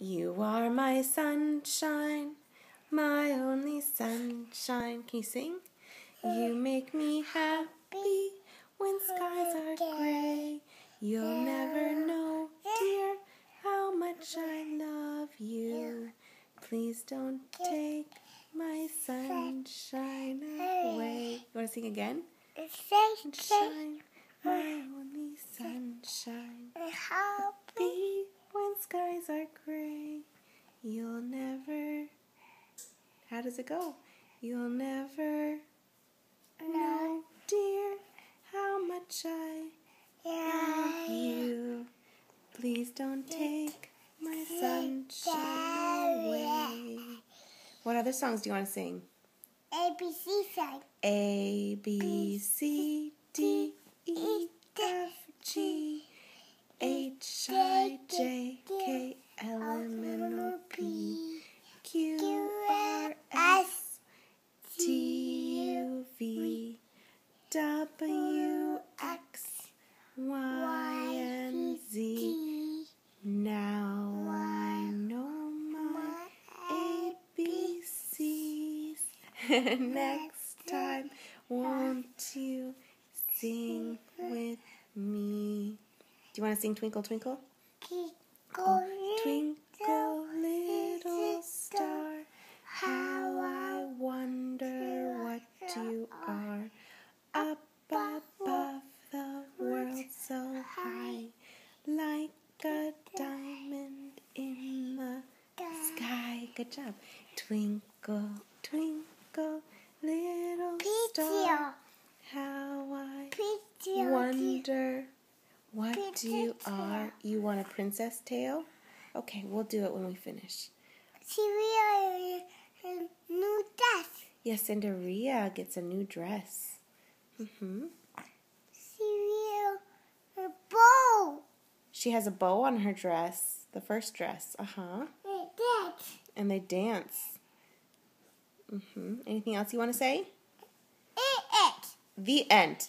You are my sunshine, my only sunshine. Can you sing? You make me happy when skies are gray. You'll never know, dear, how much I love you. Please don't take my sunshine away. You want to sing again? Sunshine, my only sunshine. Happy when skies are gray. You'll never... How does it go? You'll never know, dear, how much I love you. Please don't take my sunshine away. What other songs do you want to sing? ABC song. A, B, C, D, E, F, G, H, I, J, K, L, M, N, O, P, Q, R, S, T, U, V, W, X, Y, and Z. Now I know my ABCs. Next time, won't you sing with me? Do you want to sing Twinkle, Twinkle? Twinkle, little star, how I wonder what you are. Up above the world so high, like a diamond in the sky. Good job. Twinkle, twinkle, little star, how I wonder what you are. You want a princess tail? Okay, we'll do it when we finish. Cinderella new dress. Yes, Cinderella gets a new dress. Cinderella a bow. She has a bow on her dress, the first dress. And they dance. Anything else you want to say? It. The end.